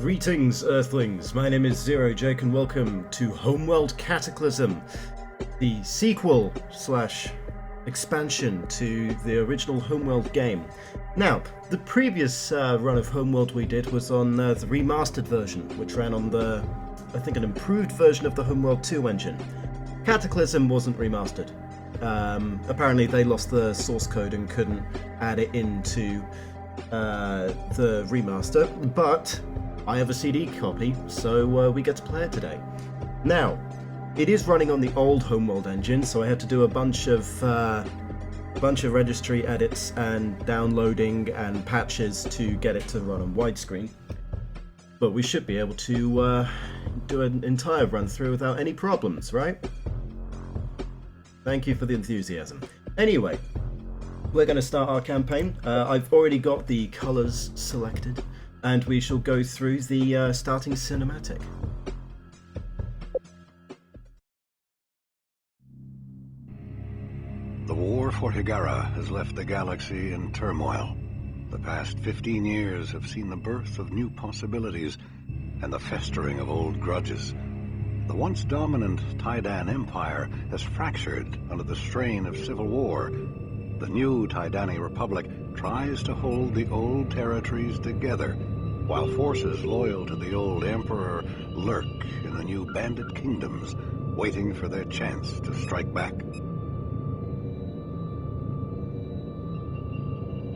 Greetings, Earthlings. My name is Zero Jake, and welcome to Homeworld Cataclysm, the sequel slash expansion to the original Homeworld game. Now, the previous run of Homeworld we did was on the remastered version, which ran on the, I think, an improved version of the Homeworld 2 engine. Cataclysm wasn't remastered. Apparently they lost the source code and couldn't add it into the remaster, but I have a CD copy, so we get to play it today. Now, it is running on the old Homeworld engine, so I had to do a bunch of registry edits and downloading and patches to get it to run on widescreen. But we should be able to do an entire run through without any problems, right? Thank you for the enthusiasm. Anyway, we're going to start our campaign. I've already got the colours selected, and we shall go through the starting cinematic. The war for Hiigara has left the galaxy in turmoil. The past 15 years have seen the birth of new possibilities and the festering of old grudges. The once dominant Taiidan Empire has fractured under the strain of civil war. The new Taiidani Republic tries to hold the old territories together, while forces loyal to the old emperor lurk in the new bandit kingdoms, waiting for their chance to strike back.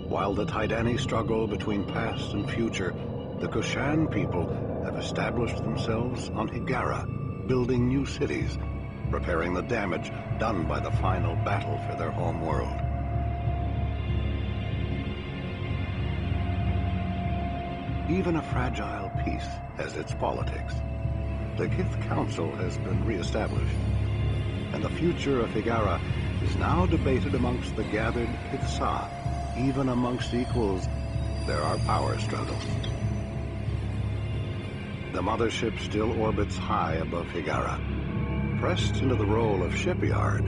While the Taiidani struggle between past and future, the Kuun-Lan people have established themselves on Hiigara, building new cities, repairing the damage done by the final battle for their home world. Even a fragile peace has its politics. The Kiithid Council has been re-established, and the future of Hiigara is now debated amongst the gathered Kiithid. Even amongst equals, there are power struggles. The mothership still orbits high above Hiigara. Pressed into the role of shipyard,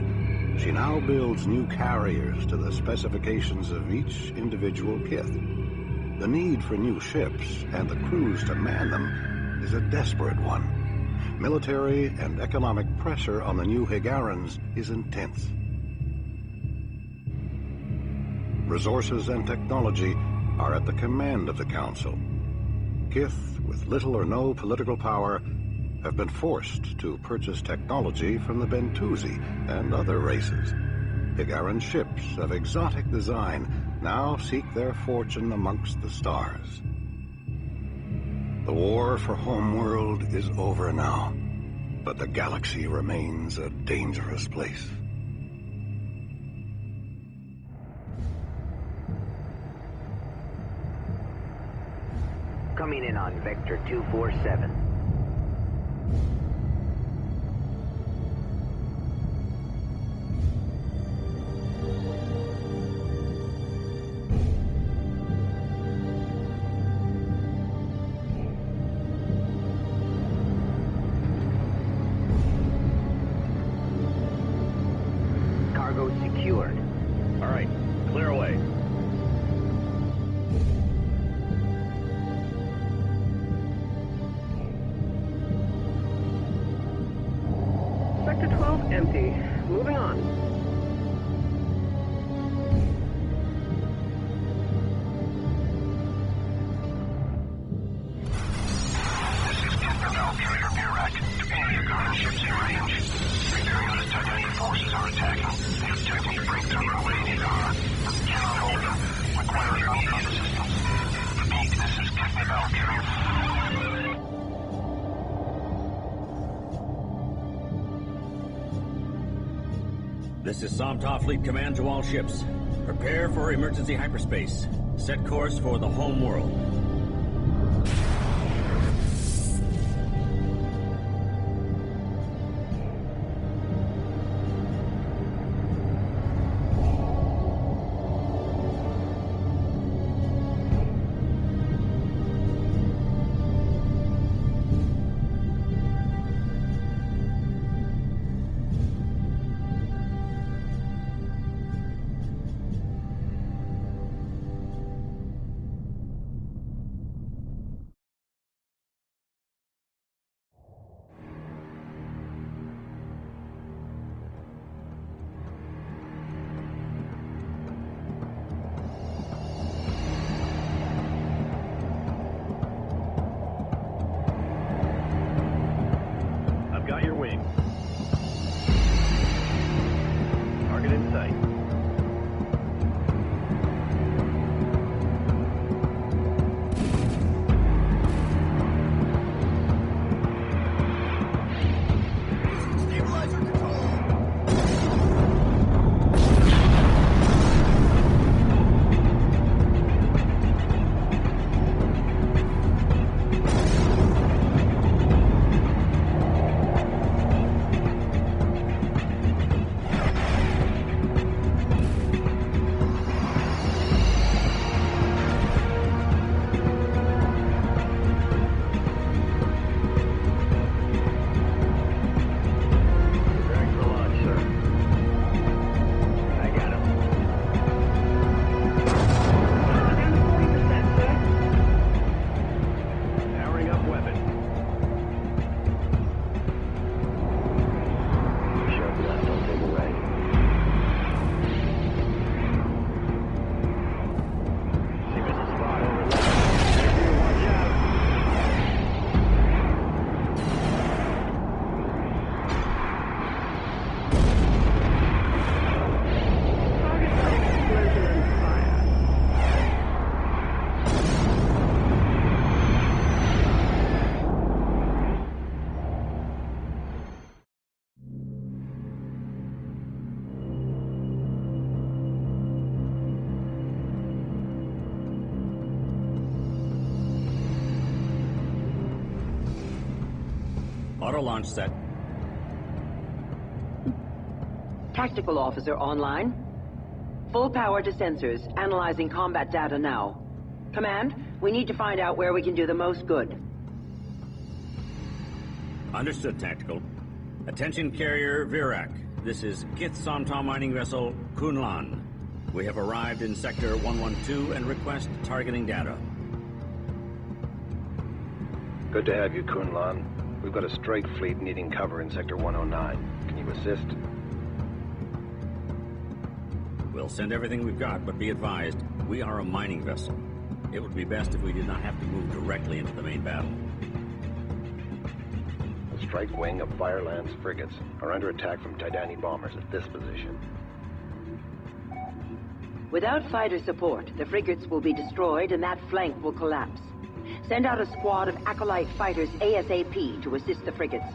she now builds new carriers to the specifications of each individual Kiithid. The need for new ships and the crews to man them is a desperate one. Military and economic pressure on the new Hiigarans is intense. Resources and technology are at the command of the Council. Kiithid, with little or no political power, have been forced to purchase technology from the Bentusi and other races. Hiigaran ships of exotic design now seek their fortune amongst the stars. The war for Homeworld is over now, but the galaxy remains a dangerous place. Coming in on Vector 247. Cargo secured. All right, clear away. Sector 12 empty. Moving on. This is Captain Valkyrie Burak. Any Hiigaran ships in range. Imperialist Taiidani forces are attacking. They attempt to break through our way in Hiigara. Cannot hold them. Require immediate assistance. Repeat, this is Captain Valkyrie. This is Somtaaw Fleet Command to all ships. Prepare for emergency hyperspace. Set course for the home world. Auto launch set. Tactical officer online. Full power to sensors, analyzing combat data now. Command, we need to find out where we can do the most good. Understood, Tactical. Attention carrier Virak. This is Kiithid Somtaaw mining vessel Kuun-Lan. We have arrived in sector 112 and request targeting data. Good to have you, Kuun-Lan. We've got a strike fleet needing cover in sector 109. Can you assist? We'll send everything we've got, but be advised, we are a mining vessel. It would be best if we did not have to move directly into the main battle. The strike wing of Fireland's frigates are under attack from Taiidani bombers at this position. Without fighter support, the frigates will be destroyed and that flank will collapse. Send out a squad of Acolyte fighters ASAP to assist the frigates.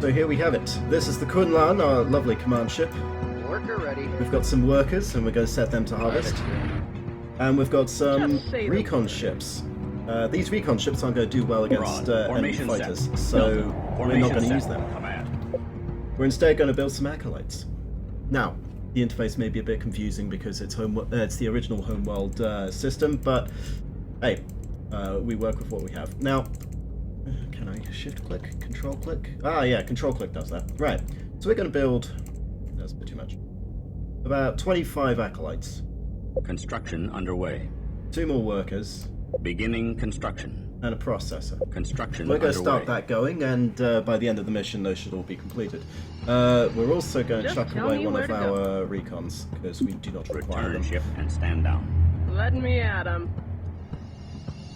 So here we have it. This is the Kuun-Lan, our lovely command ship. Worker ready. We've got some workers, and we're going to set them to harvest. And we've got some Just say the recon word. ships. These recon ships aren't going to do well against Broad. enemy Formation set. fighters, so Delta. we're Formation not going to set. use them. Command. We're instead going to build some acolytes. Now, the interface may be a bit confusing because it's it's the original Homeworld system, but hey, we work with what we have. Now, can I shift click, control click? Ah, yeah, control click does that. Right, so we're going to build, that's a bit too much, about 25 acolytes. Construction underway. 2 more workers, Beginning construction. and a processor. Construction We're going to underway. start that going, and by the end of the mission, those should all be completed. We're also going to Just chuck tell away me one where of to go. our recons, because we do not require Return them. ship and stand down. Let me at him.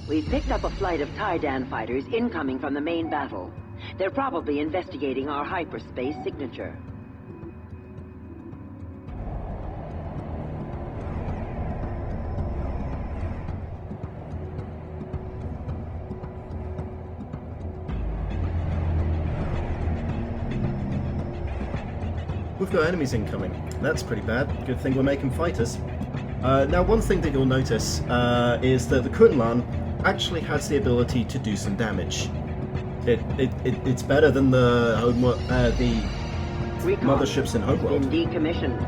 We've picked up a flight of Taiidan fighters incoming from the main battle. They're probably investigating our hyperspace signature. We've got enemies incoming. That's pretty bad. Good thing we're making fighters. Now, one thing that you'll notice is that the Kuun-Lan actually has the ability to do some damage. It's better than the Recon motherships in has been Homeworld. decommissioned.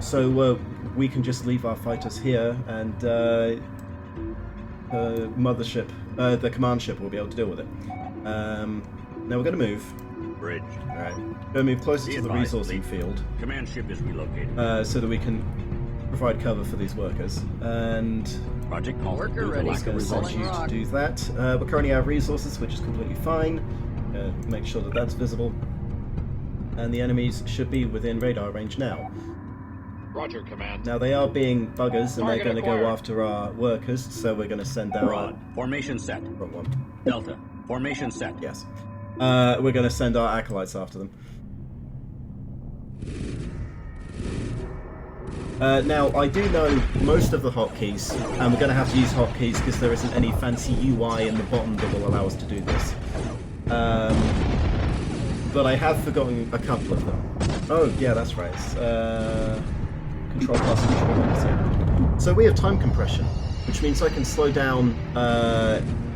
So we can just leave our fighters here, and mothership, the command ship, will be able to deal with it. Now we're going to move. Bridge. All right, going to move closer Be to the advised, resourcing Lee. field. Command ship is relocated. So that we can provide cover for these workers. And Project halted Worker due to ready. lack it's of going to send resources. you to do that. We're currently out of resources, which is completely fine. Make sure that that's visible. And the enemies should be within radar range now. Roger, Command. Now they are being buggers, and they're Target going to go acquired. after our workers, so we're going to send our... Broad. Formation set. Wrong one. Delta. Formation set. Yes. We're going to send our acolytes after them. Now, I do know most of the hotkeys, and we're going to have to use hotkeys because there isn't any fancy UI in the bottom that will allow us to do this. But I have forgotten a couple of them. Oh, yeah, that's right. Control plus and control minus, yeah. So we have time compression, which means I can slow down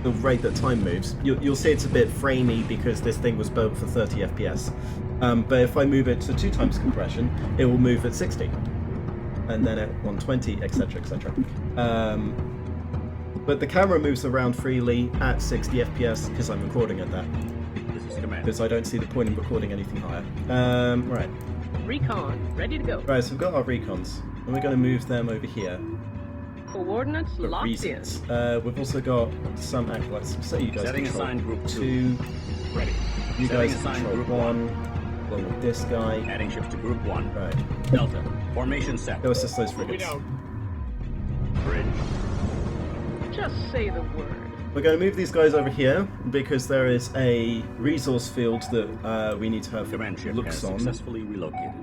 the rate that time moves. You'll see it's a bit framey because this thing was built for 30 FPS. But if I move it to 2 times compression, it will move at 60. And then at 120, etc, etc. But the camera moves around freely at 60 FPS because I'm recording at that. This is command. Because I don't see the point in recording anything higher. Right. Recon, ready to go. Right, so we've got our recons. And we're going to move them over here Coordinates for locked reasons. We've also got some acolytes. So you guys Setting control assigned group 2. Ready. You Setting guys assigned control group 1. Along with this guy. Adding ships to group 1. Right. Delta. Formation set. Go assist those Moving frigates. out. Bridge. in. Just say the word. We're going to move these guys over here because there is a resource field that we need to have Command ship has looks on. successfully relocated.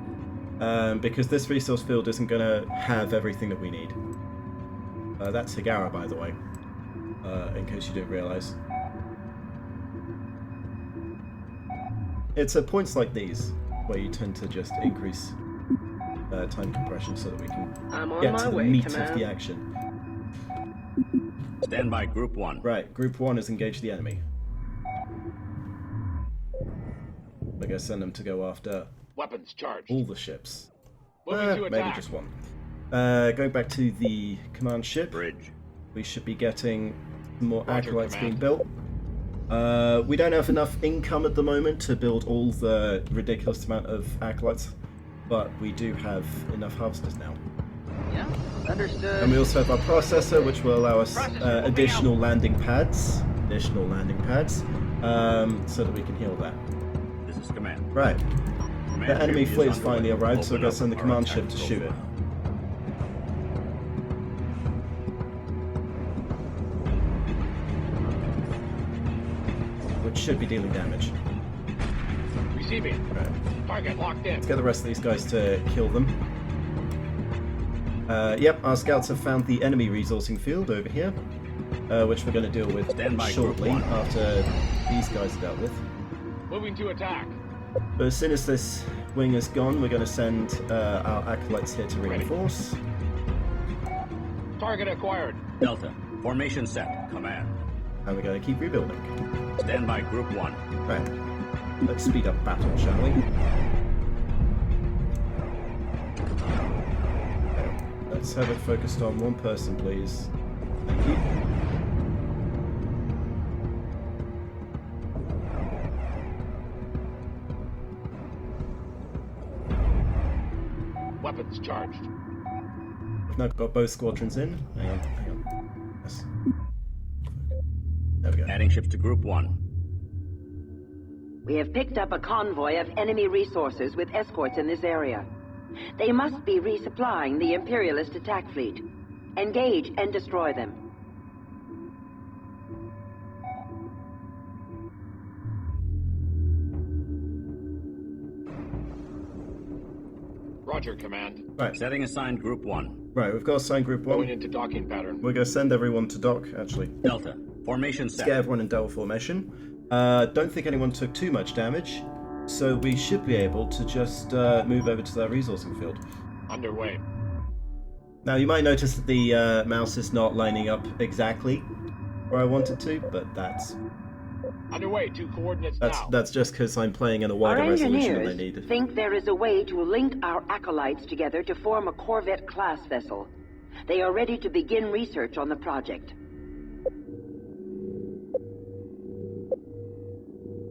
Because this resource field isn't going to have everything that we need. That's Hiigara, by the way, in case you didn't realize. It's at points like these where you tend to just increase time compression so that we can I'm on get my to the way, meat Command. of the action. Stand by Group 1. Right, Group 1 has engaged the enemy. We're going to send them to go after Weapons charged. all the ships. Moving to Maybe attack. just one. Going back to the command ship, Bridge. we should be getting some more Roger, acolytes Command. being built. We don't have enough income at the moment to build all the ridiculous amount of acolytes, but we do have enough harvesters now. Yeah, understood. And we also have our processor, which will allow us additional landing pads. So that we can heal that. This is Command. Right. Command The enemy ship fleet is has finally underway. arrived, so we're Open going up to send the our command attack ship to shoot it. profile. Which should be dealing damage. Receiving. Right. Target locked in. Let's get the rest of these guys to kill them. Yep, our scouts have found the enemy resourcing field over here, which we're going to deal with Stand by, shortly Group 1. after these guys are dealt with. Moving to attack. But as soon as this wing is gone, we're going to send our acolytes here to reinforce. Target acquired. Delta. Formation set. Command. And we're going to keep rebuilding. Stand by Group 1. Right. Let's speed up battle, shall we? Okay. Let's have it focused on one person, please. Thank you. Weapons charged. We've now got both squadrons in. Hang on. Yes. There we go. Adding ships to Group 1. We have picked up a convoy of enemy resources with escorts in this area. They must be resupplying the Imperialist attack fleet. Engage and destroy them. Roger, Command. Right. Setting assigned Group 1. Right, we've got assigned group Going 1. into docking pattern. We're going to send everyone to dock, actually. Delta. Formation Let's set. get everyone in Delta formation. Don't think anyone took too much damage, so we should be able to just move over to their resourcing field. Underway. Now, you might notice that the mouse is not lining up exactly where I want it to, but that's Underway. 2 coordinates now. that's just because I'm playing in a Our wider resolution than I engineers need. think there is a way to link our acolytes together to form a Corvette-class vessel. They are ready to begin research on the project.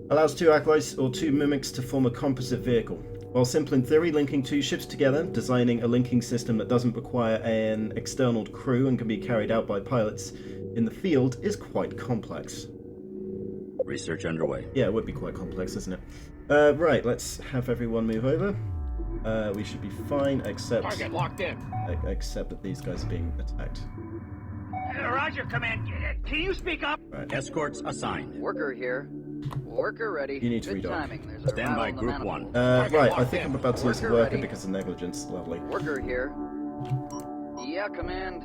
Allows 2 acolytes or 2 mimics to form a composite vehicle. While simple in theory, linking 2 ships together, designing a linking system that doesn't require an external crew and can be carried out by pilots in the field is quite complex. Research underway. Yeah, it would be quite complex, isn't it? Right, let's have everyone move over. We should be fine, except Target locked in. except that these guys are being attacked. Roger, Command. Can you speak up? Right. Escorts assigned. Worker here. Worker ready. You need to Good redock. timing. There's a Stand rattle by in the Group manifold. 1. Right, I think I'm about to lose a Worker worker ready. because of negligence. Lovely. Worker here. Yeah, Command.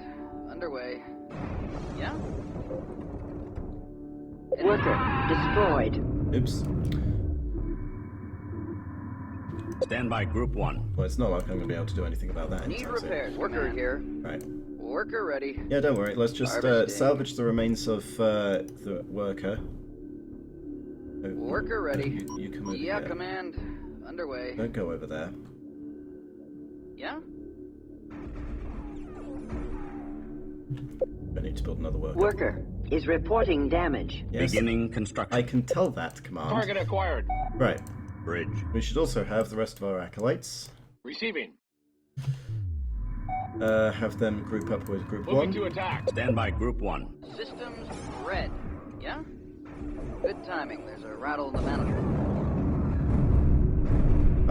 Underway. Yeah? Worker destroyed. Oops. Stand by Group 1. Well, it's not like I'm going to be able to do anything about that Need anytime soon. repairs. Worker here. Right. Worker ready. Yeah, don't worry. Let's just Harvesting. salvage the remains of the worker. Oh, Worker ready. You can move Yeah, here. Command. Underway. Don't go over there. Yeah? I need to build another worker. Worker is reporting damage. Yes, Beginning construction. I can tell that command. Target acquired. Right. Bridge. We should also have the rest of our acolytes. Receiving. Have them group up with group Moving 1. to attack. Stand by Group 1. Systems red. Yeah? Good timing. There's a rattle in the manifold.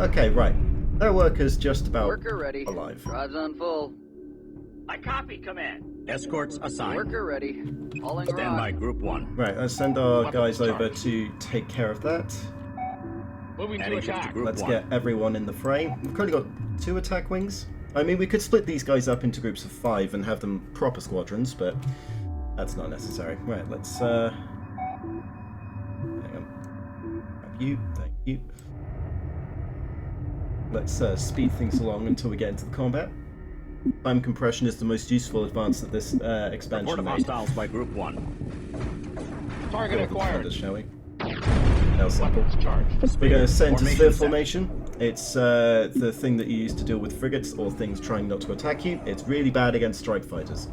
Okay, right. Their worker's just about Worker ready. alive. Drives on full. I copy, Command. Escorts assigned. Worker ready. Hauling Stand by rock. Group 1. Right, let's send our Weapons guys over charged. to take care of that. Moving to Adding ships to attack. Group Let's 1. get everyone in the fray. We've currently got 2 attack wings. I mean, we could split these guys up into groups of 5 and have them proper squadrons, but that's not necessary. Right, let's, hang on. Grab you, thank you. let's speed things along until we get into the combat. Time compression is the most useful advance that this expansion Report of made. hostiles by Group 1. Target acquired. Shall we? Now simple. Weapons charged. We're going to send to sphere set. formation. It's the thing that you use to deal with frigates or things trying not to attack you. It's really bad against strike fighters.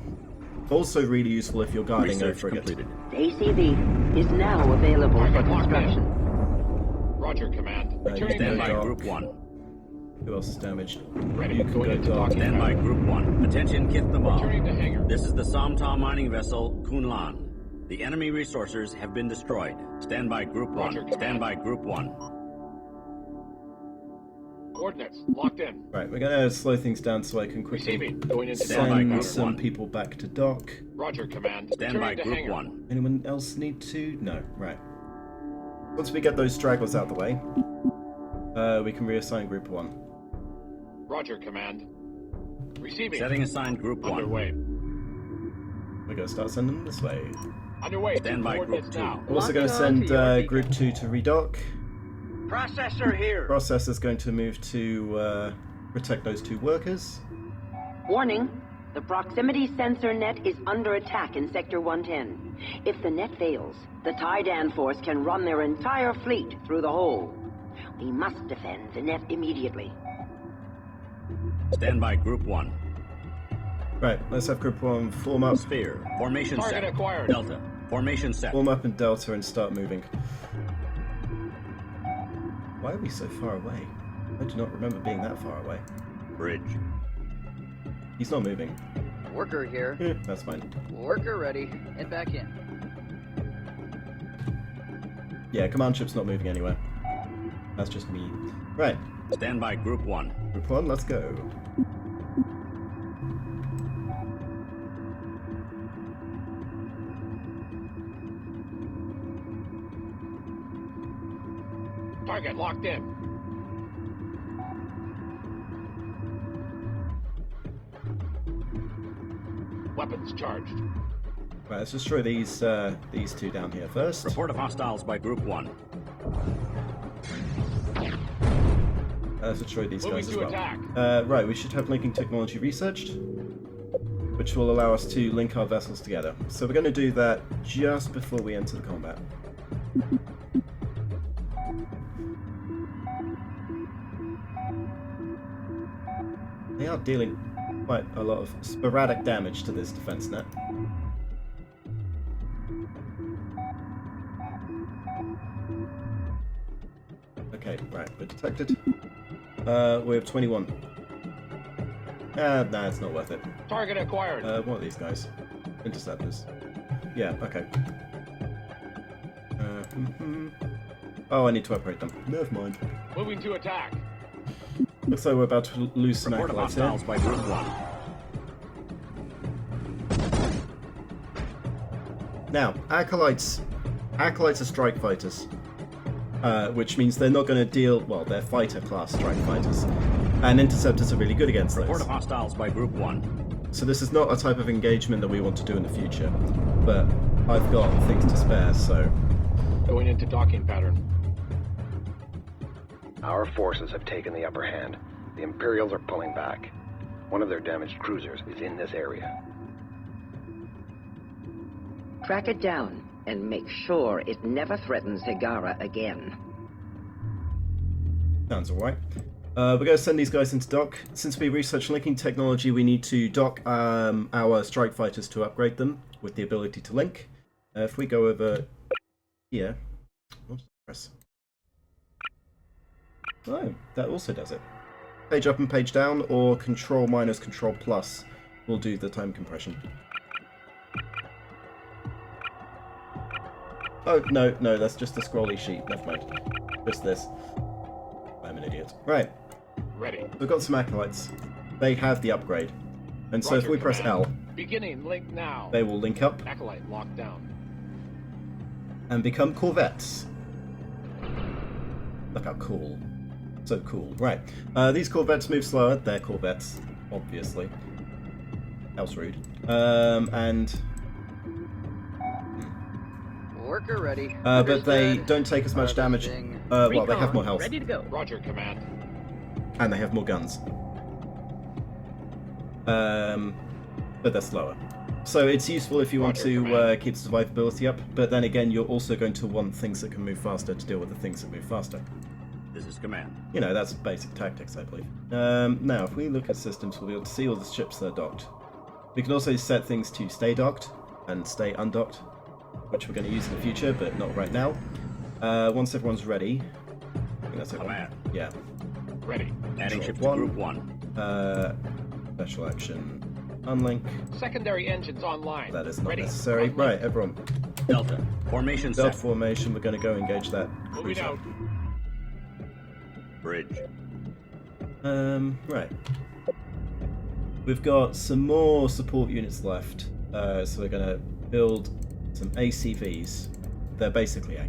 Also really useful if you're guarding a Research frigate. completed. ACV is now available for Target locked construction. in. Roger, command. Returning to Stand by hangar. Group 1. Who else is damaged? Ready. You can Going go into dark. docking. Stand by Group 1. Attention, Kiithid. Returning to hangar. This is the Somtaaw Mining vessel Kuun-Lan. The enemy resources have been destroyed. Stand by Group 1. Roger. Stand by Group 1. Coordinates locked in. Right, we're going to slow things down so I can quickly Receiving. Going into Stand by send Group some 1. people back to dock. Roger, command. Stand by Returning to Group hangar. 1. Anyone else need to? No, right. Once we get those stragglers out of the way, we can reassign Group 1. Roger, command. Receiving. Setting assigned Group 1. Underway. We're going to start sending them this way. Underway. Stand by Group Coordinates 2. now. We're also going to Locking on send to your beacon. Group 2 to redock. Processor here. Processor's going to move to protect those two workers. Warning, the proximity sensor net is under attack in Sector 110. If the net fails, the Taiidan force can run their entire fleet through the hole. We must defend the net immediately. Stand by Group 1. Right, let's have Group 1 form up. Sphere. Formation Target set. acquired. Delta. Formation set. Form up in Delta and start moving. Why are we so far away? I do not remember being that far away. Bridge. He's not moving. Worker here. That's fine. Worker ready. Head back in. Yeah, command ship's not moving anywhere. That's just me. Right, Stand by Group 1. Group 1, let's go. Target locked in. Weapons charged. Right, let's destroy these two down here first. Report of hostiles by Group 1. Let's destroy these Moving guys as to well. attack. Right, we should have linking technology researched, which will allow us to link our vessels together. So we're going to do that just before we enter the combat. They are dealing quite a lot of sporadic damage to this defense net. Okay, right, we're detected. We have 21. Nah, it's not worth it. Target acquired. What are these guys? Interceptors. Yeah, okay. Oh, I need to upgrade them. Never mind. Moving to attack. Looks like we're about to lose some Report of acolytes here. hostiles by Group 1. Now, acolytes are strike fighters, which means they're not going to deal. Well, they're fighter class strike fighters, and interceptors are really good against Report those. of hostiles by Group 1. So this is not a type of engagement that we want to do in the future, but I've got things to spare, so Going into docking pattern. Our forces have taken the upper hand. The Imperials are pulling back. One of their damaged cruisers is in this area. Track it down and make sure it never threatens Hiigara again. sounds alright. We're going to send these guys into dock. Since we research linking technology, we need to dock our strike fighters to upgrade them with the ability to link. If we go over here, oops, press. Oh, that also does it. Page up and page down, or Control minus Control plus will do the time compression. Oh, no, that's just a scrolly sheet. Never mind. Just this. I'm an idiot. Right. Ready. We've got some acolytes. They have the upgrade. And so if Roger, we press command. L, Beginning link now. they will link up Acolyte locked down. and become corvettes. Look how cool. So cool. Right. These corvettes move slower. They're corvettes, obviously. That was rude. And... Worker ready. but they Understood. don't take as much damage. Harvesting. Well, they have Recon, more health. Ready to go. Roger, command. And they have more guns. But they're slower. So it's useful if you want to keep survivability up, but then again, you're also going to want things that can move faster to deal with the things that move faster. This is command. You know, that's basic tactics, I believe. Now, if we look at systems, we'll be able to see all the ships that are docked. We can also set things to stay docked and stay undocked, which we're going to use in the future, but not right now. Once everyone's ready, I think that's everyone. Command. Yeah. Ready. Adding ships to group 1. Special action. Unlink. Secondary engines online. That is not Ready. necessary. Unlink. Right, everyone. Delta. Formation Delta set. formation. We're going to go engage that Moving cruiser. out. Bridge. Right. We've got some more support units left, so we're going to build some ACVs. They're basically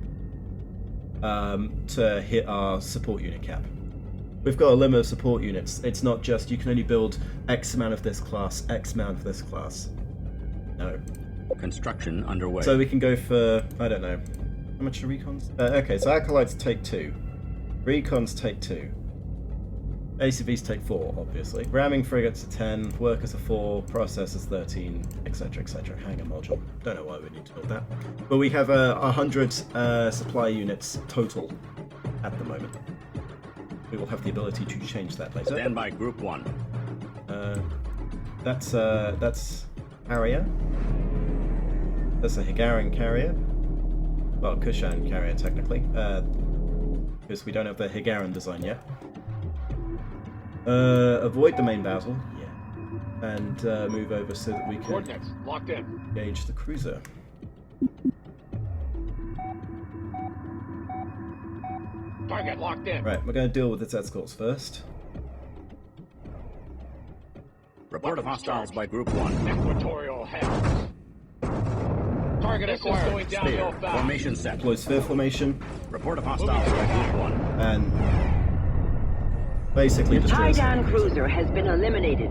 to hit our support unit cap. We've got a limit of support units. It's not just you can only build X amount of this class, X amount of this class. No. Construction underway. So we can go for, I don't know, how much are recons? Okay, so acolytes take 2. Recons take 2. ACVs take 4, obviously. Ramming frigates are 10, workers are 4, processors 13, etc, etc. Hangar module. Don't know why we need to build that. But we have 100 supply units total at the moment. We will have the ability to change that later. Stand by group 1. That's carrier. That's a Hiigaran carrier. Well, Kushan carrier technically, because we don't have the Hiigaran design yet. Avoid the main battle, yeah, and move over so that we can Coordinates locked in. engage the cruiser. Target locked in. Right, we're going to deal with its escorts first. Report of hostiles by group 1. Equatorial heavens. Target acquired. Going downhill Sphere. fast. Formation set. Deploy sphere formation, Report of hostiles by group 1. and basically The destroy us. Taiidan cruiser has been eliminated.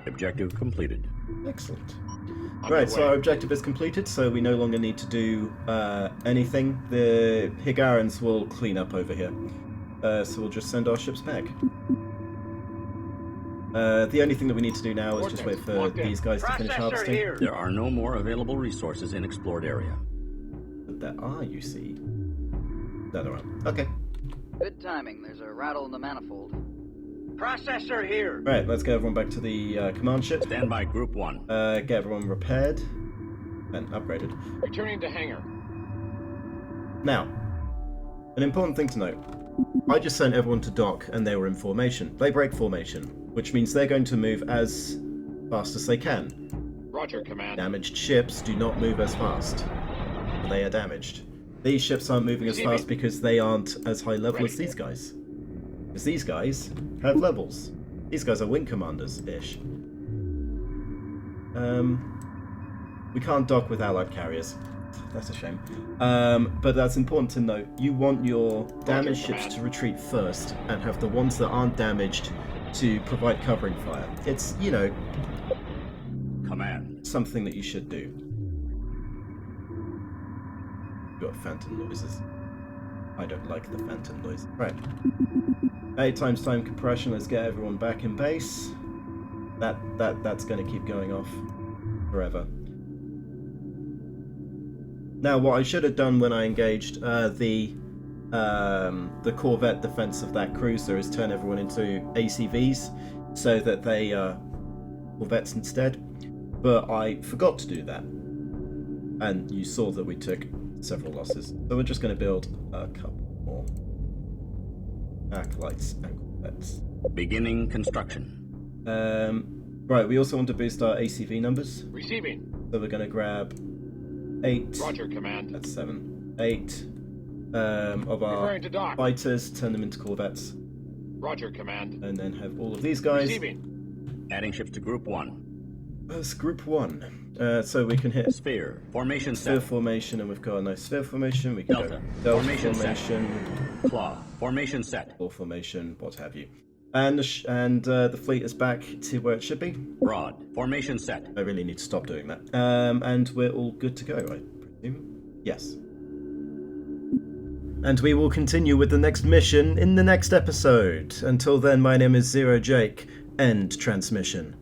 Objective completed. Excellent. Right, so our objective is completed, so we no longer need to do anything. The Hiigarans will clean up over here. So we'll just send our ships back. The only thing that we need to do now is just wait for these guys to finish harvesting. Here. There are no more available resources in explored area. But there are, you see. No, there aren't. Okay. Good timing. There's a rattle in the manifold. Processor here. Right, let's get everyone back to the command ship. Stand by group 1. Get everyone repaired and upgraded. Returning to hangar. Now, an important thing to note. I just sent everyone to dock and they were in formation. They break formation, which means they're going to move as fast as they can. Roger, command. Damaged ships do not move as fast. They are damaged. These ships aren't moving as fast because they aren't as high level as these guys. Because these guys have levels. These guys are wing commanders-ish. We can't dock with allied carriers. That's a shame. But that's important to note. You want your damaged ships to retreat first and have the ones that aren't damaged to provide covering fire. It's, you know, Command. something that you should do. Got phantom noises. I don't like the phantom noise. Right. 8 times time compression. Let's get everyone back in base. That's going to keep going off forever. Now, what I should have done when I engaged the corvette defense of that cruiser is turn everyone into ACVs so that they are corvettes instead. But I forgot to do that, and you saw that we took several losses. So we're just going to build a couple more acolytes and corvettes. Beginning construction. Right, we also want to boost our ACV numbers. Receiving. So we're going to grab 8. Roger, command. That's 7. 8 of our Referring to dock. fighters, turn them into corvettes, Roger, command. and then have all of these guys. Receiving. Adding ships to group 1. That's group 1. So we can hit Sphere. Formation sphere set. formation, and we've got a nice sphere formation. We can Delta. go delta Formation set. formation, Claw. Formation set. ball formation, what have you. And the fleet is back to where it should be. Broad. Formation set. I really need to stop doing that. And we're all good to go, I presume. Yes. and we will continue with the next mission in the next episode. Until then, my name is Zero Jake. End transmission.